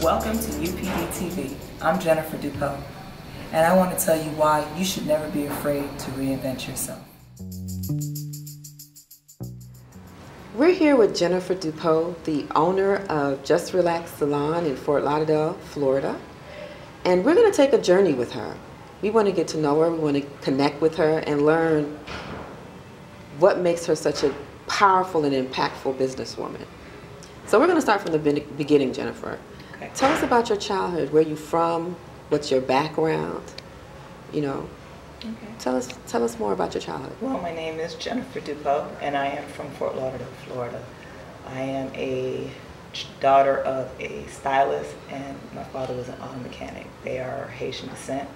Welcome to UPDTV. I'm Jennifer Dupoux, and I want to tell you why you should never be afraid to reinvent yourself. We're here with Jennifer Dupoux, the owner of Just Relax Salon in Fort Lauderdale, Florida. And we're going to take a journey with her. We want to get to know her, we want to connect with her and learn what makes her such a powerful and impactful businesswoman. So we're going to start from the beginning, Jennifer. Okay. Tell us about your childhood. Where you from? What's your background? You know, tell us more about your childhood. Well, my name is Jennifer Dupoux, and I am from Fort Lauderdale, Florida. I am a daughter of a stylist, and my father was an auto mechanic. They are Haitian descent,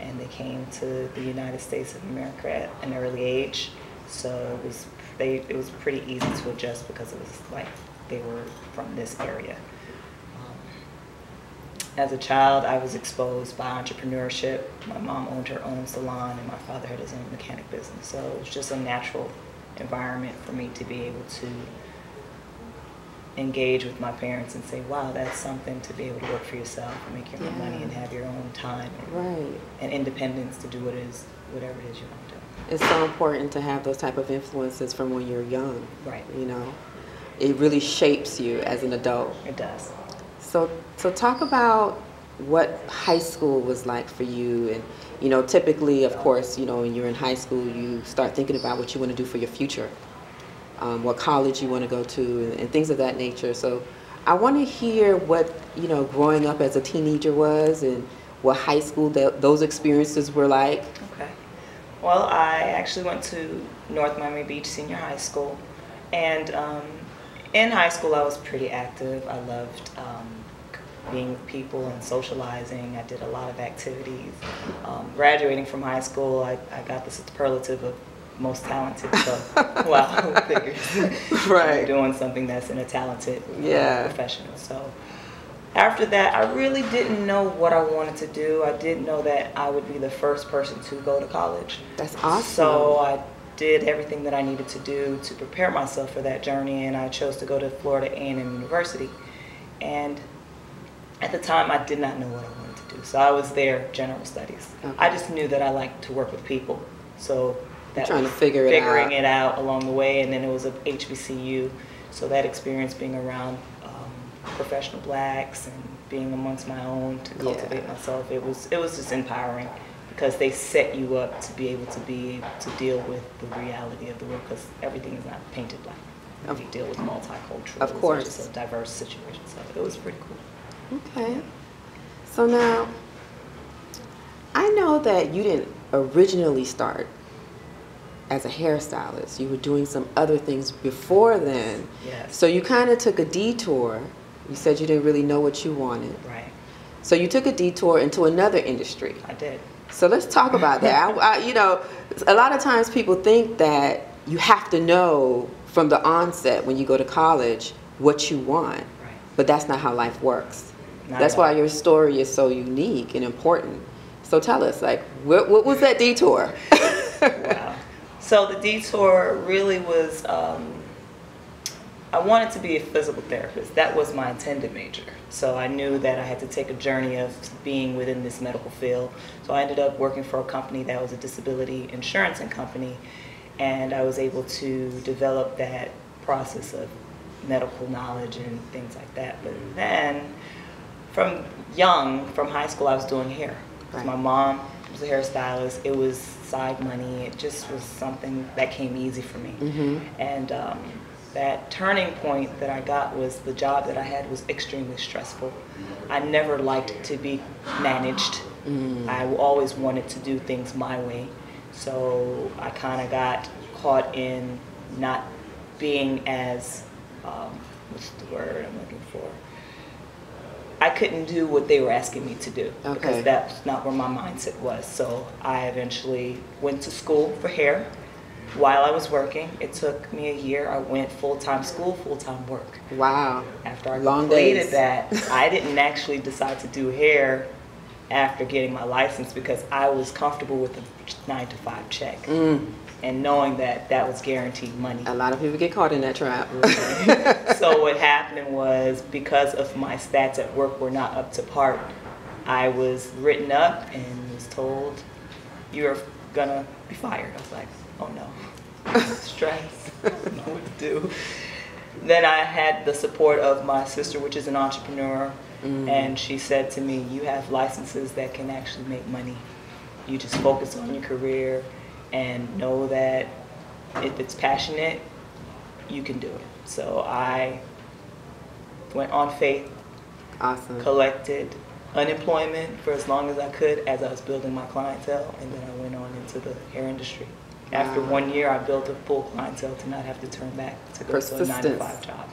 and they came to the United States of America at an early age. So it was pretty easy to adjust because it was like they were from this area. As a child, I was exposed by entrepreneurship. My mom owned her own salon, and my father had his own mechanic business. So it was just a natural environment for me to be able to engage with my parents and say, wow, that's something to be able to work for yourself and make your own money and have your own time and independence to do whatever it is you want to do. It's so important to have those type of influences from when you're young. Right. You know, it really shapes you as an adult. It does. So talk about what high school was like for you. And, you know, typically, of course, you know, when you're in high school, you start thinking about what you want to do for your future, what college you want to go to, and things of that nature. So I want to hear what, you know, growing up as a teenager was and what high school, those experiences were like. Okay. Well, I actually went to North Miami Beach Senior High School. And in high school, I was pretty active. I loved being with people and socializing. I did a lot of activities. Graduating from high school, I got the superlative of most talented. So, wow, figures. Right. Doing something that's in a talented professional. So after that, I really didn't know what I wanted to do. I didn't know that I would be the first person to go to college. That's awesome. So I did everything that I needed to do to prepare myself for that journey, and I chose to go to Florida A&M University. And at the time, I did not know what I wanted to do. So I was there, general studies. Okay. I just knew that I liked to work with people. So that was figuring it out along the way. And then it was a HBCU. So that experience being around professional blacks and being amongst my own to cultivate myself, it was just empowering because they set you up to be able to deal with the reality of the world, because everything is not painted black. You deal with multicultural, of course, just a diverse situation. So it was pretty cool. Okay. So now, I know that you didn't originally start as a hairstylist. You were doing some other things before then. Yes. So you kind of took a detour. You said you didn't really know what you wanted. Right. So you took a detour into another industry. I did. So let's talk about that. You know, a lot of times people think that you have to know from the onset when you go to college what you want. Right. But that's not how life works. That's why your story is so unique and important. So tell us, like, what was that detour? Wow. So the detour really was, I wanted to be a physical therapist. That was my intended major. So I knew that I had to take a journey of being within this medical field. So I ended up working for a company that was a disability insurance company, and I was able to develop that process of medical knowledge and things like that. But then, from high school, I was doing hair. Right. My mom was a hairstylist. It was side money. It just was something that came easy for me. Mm-hmm. And that turning point that I got was the job that I had was extremely stressful. I never liked to be managed. I always wanted to do things my way. So I kind of got caught in not being as, what's the word I'm looking for? I couldn't do what they were asking me to do because that's not where my mindset was. So I eventually went to school for hair while I was working. It took me a year. I went full-time school, full-time work. Wow. After I completed that, I didn't actually decide to do hair after getting my license because I was comfortable with a 9-to-5 check. and knowing that that was guaranteed money. A lot of people get caught in that trap. So what happened was, because of my stats at work were not up to par, I was written up and was told, you're gonna be fired. I was like, oh no, stress, I don't know what to do. Then I had the support of my sister, which is an entrepreneur, and she said to me, you have licenses that can actually make money. You just focus on your career and know that if it's passionate, you can do it. So I went on faith, Awesome. collected unemployment for as long as I could as I was building my clientele, and then I went on into the hair industry. After Wow. 1 year, I built a full clientele to not have to turn back to go to a 9-to-5 job.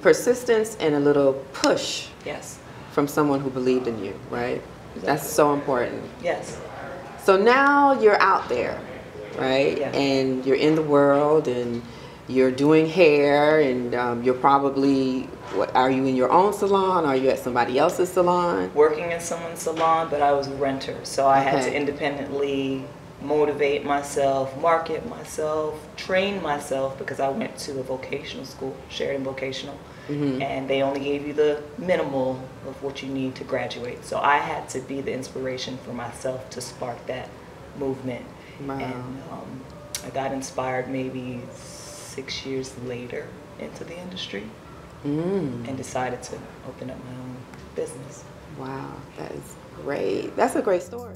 Persistence and a little push Yes. from someone who believed in you, right? That's so important. Yes. So now you're out there, right? Yeah. And you're in the world and you're doing hair, and you're probably, are you in your own salon? Are you at somebody else's salon? Working in someone's salon, but I was a renter. So I had to independently motivate myself, market myself, train myself, because I went to a vocational school, Sheridan Vocational, and they only gave you the minimal of what you need to graduate. So I had to be the inspiration for myself to spark that movement. Wow. And I got inspired maybe 6 years later into the industry and decided to open up my own business. Wow, that is great. That's a great story.